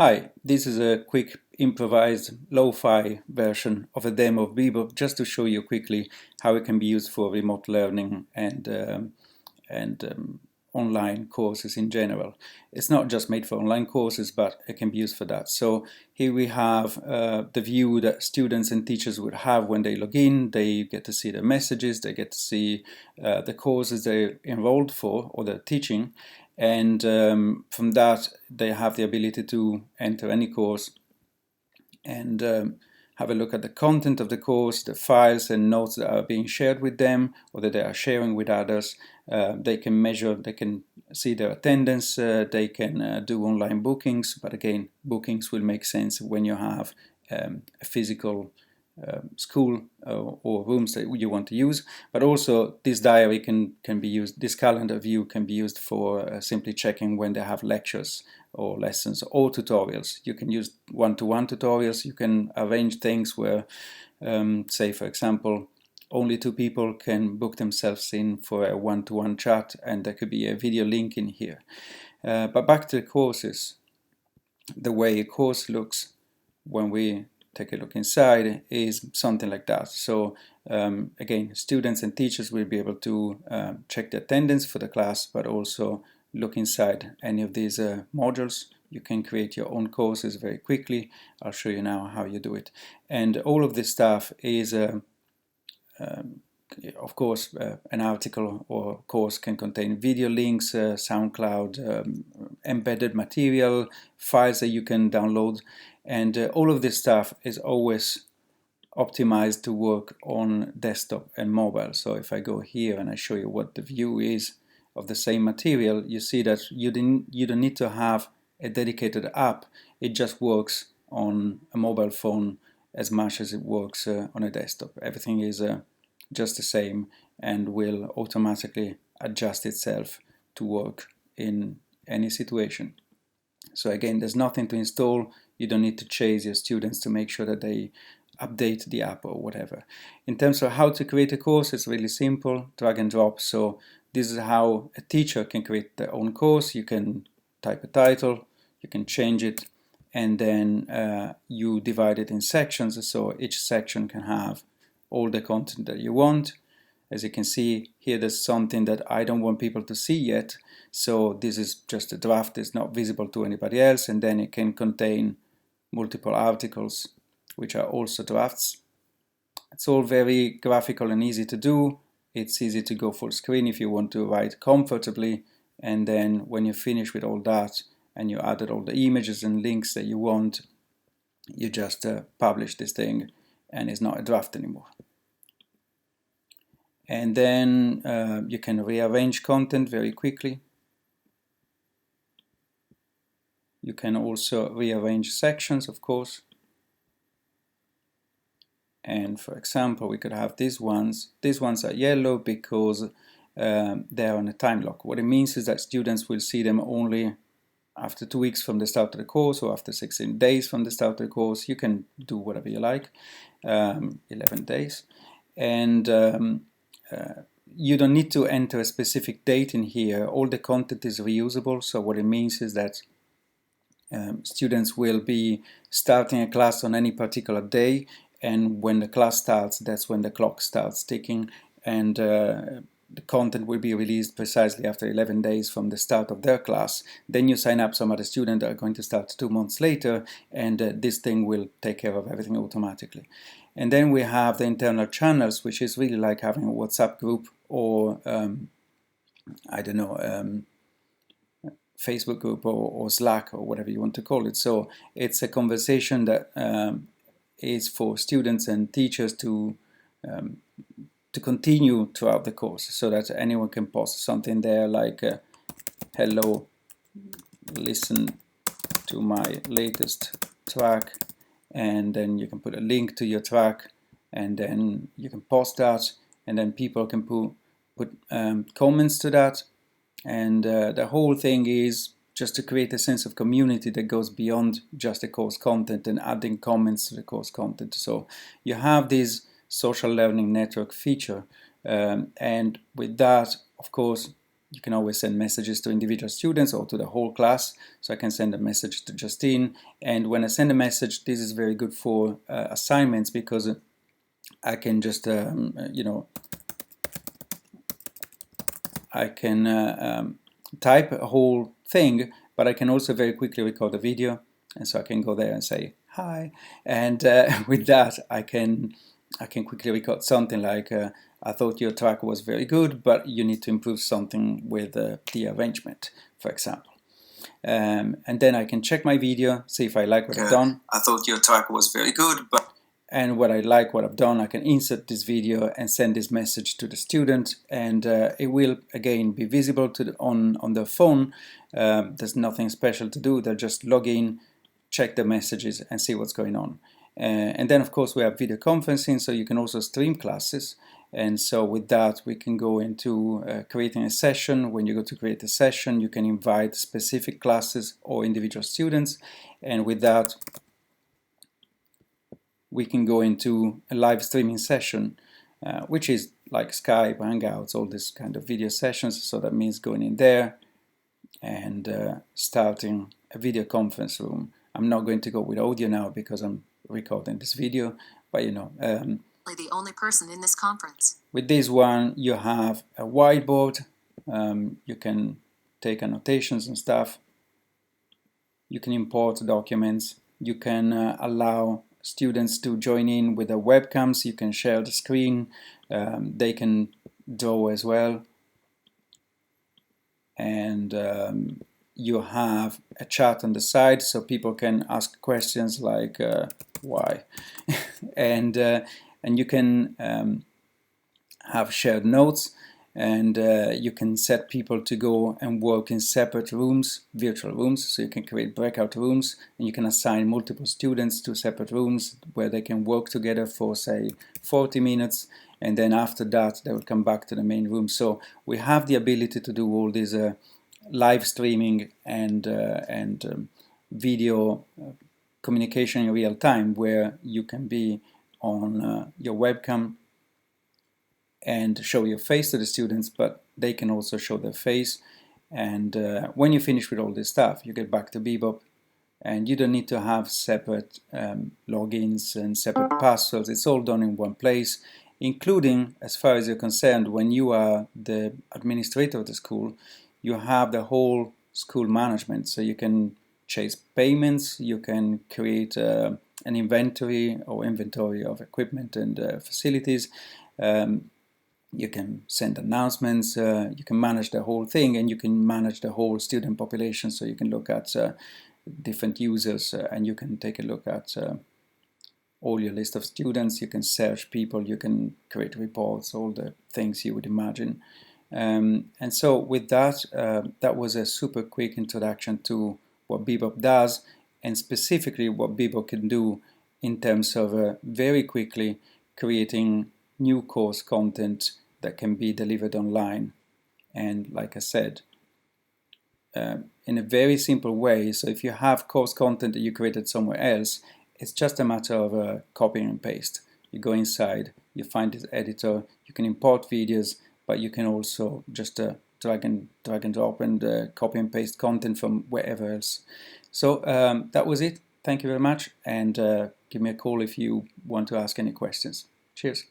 Hi, this is a quick improvised lo-fi version of a demo of Beebop just to show you quickly how it can be used for remote learning and online courses in general. It's not just made for online courses, but it can be used for that. So here we have the view that students and teachers would have when they log in. They get to see the messages, they get to see the courses they're enrolled for or they're teaching. And from that, they have the ability to enter any course and have a look at the content of the course, the files and notes that are being shared with them or that they are sharing with others. They can measure, they can see their attendance, they can do online bookings, but again, bookings will make sense when you have a physical school or rooms that you want to use. But also this diary can be used, this calendar view can be used for simply checking when they have lectures or lessons or tutorials. You can use one-to-one tutorials. You can arrange things where, say for example, only two people can book themselves in for a one-to-one chat, and there could be a video link in here. But back to the courses. The way a course looks when we take a look inside is something like that. So again, students and teachers will be able to check the attendance for the class, but also look inside any of these modules. You can create your own courses very quickly. I'll show you now how you do it. And all of this stuff is of course, an article or course can contain video links, SoundCloud, embedded material, files that you can download, and all of this stuff is always optimized to work on desktop and mobile. So if I go here and I show you what the view is of the same material, you see that you don't need to have a dedicated app. It just works on a mobile phone as much as it works on a desktop. Everything is just the same and will automatically adjust itself to work in any situation. So again, there's nothing to install. You don't need to chase your students to make sure that they update the app or whatever. In terms of how to create a course, it's really simple, drag and drop. So this is how a teacher can create their own course. You can type a title, you can change it, and then you divide it in sections. So each section can have all the content that you want. As you can see here, there's something that I don't want people to see yet, so this is just a draft. It's not visible to anybody else, and then it can contain multiple articles which are also drafts. It's all very graphical and easy to do. It's easy to go full screen if you want to write comfortably, and then when you finish with all that and you added all the images and links that you want, you just publish this thing and it's not a draft anymore. And then you can rearrange content very quickly. You can also rearrange sections, of course. And for example, we could have these ones. These ones are yellow because they're on a time lock. What it means is that students will see them only after 2 weeks from the start of the course or after 16 days from the start of the course. You can do whatever you like, 11 days. And you don't need to enter a specific date in here. All the content is reusable. So what it means is that students will be starting a class on any particular day, and when the class starts, that's when the clock starts ticking, and the content will be released precisely after 11 days from the start of their class. Then you sign up some other students that are going to start 2 months later, and this thing will take care of everything automatically. And then we have the internal channels, which is really like having a WhatsApp group or I don't know, Facebook group or Slack or whatever you want to call it. So it's a conversation that is for students and teachers to continue throughout the course, so that anyone can post something there like hello, listen to my latest track, and then you can put a link to your track, and then you can post that, and then people can put comments to that, and the whole thing is just to create a sense of community that goes beyond just the course content and adding comments to the course content. So you have this social learning network feature, and with that, of course, you can always send messages to individual students or to the whole class. So I can send a message to Justine, and when I send a message, this is very good for assignments, because I can just I can type a whole thing, but I can also very quickly record a video, and so I can go there and say hi, and with that I can quickly record something like I thought your track was very good, but you need to improve something with the arrangement, for example. And then I can check my video, see if I like what I've done. I thought your track was very good, but... And when I like what I've done, I can insert this video and send this message to the student, and it will again be visible to on their phone. There's nothing special to do. They'll just log in, check the messages, and see what's going on. And then, of course, we have video conferencing, so you can also stream classes. And so with that, we can go into creating a session. When you go to create a session, you can invite specific classes or individual students. And with that, we can go into a live streaming session, which is like Skype, Hangouts, all this kind of video sessions. So that means going in there and starting a video conference room. I'm not going to go with audio now because I'm recording this video, but the only person in this conference. With this one, you have a whiteboard. You can take annotations and stuff. You can import documents. You can allow students to join in with their webcams. You can share the screen. They can draw as well. And you have a chat on the side, so people can ask questions like why, and you can have shared notes, and you can set people to go and work in separate rooms, virtual rooms, so you can create breakout rooms, and you can assign multiple students to separate rooms where they can work together for, say, 40 minutes, and then after that they will come back to the main room. So we have the ability to do all this live streaming and video communication in real time, where you can be on your webcam and show your face to the students, but they can also show their face. And when you finish with all this stuff, you get back to Beebop, and you don't need to have separate logins and separate passwords. It's all done in one place, including, as far as you're concerned, when you are the administrator of the school, you have the whole school management. So you can chase payments, you can create an inventory of equipment and facilities. You can send announcements, you can manage the whole thing, and you can manage the whole student population. So you can look at different users, and you can take a look at all your list of students. You can search people, you can create reports, all the things you would imagine. And so with that, that was a super quick introduction to what Beebop does, and specifically what Beebop can do in terms of very quickly creating new course content that can be delivered online. And like I said, in a very simple way. So if you have course content that you created somewhere else, it's just a matter of copying and paste. You go inside, you find this editor, you can import videos, but you can also just drag and drop and copy and paste content from wherever else. So that was it. Thank you very much, and give me a call if you want to ask any questions. Cheers.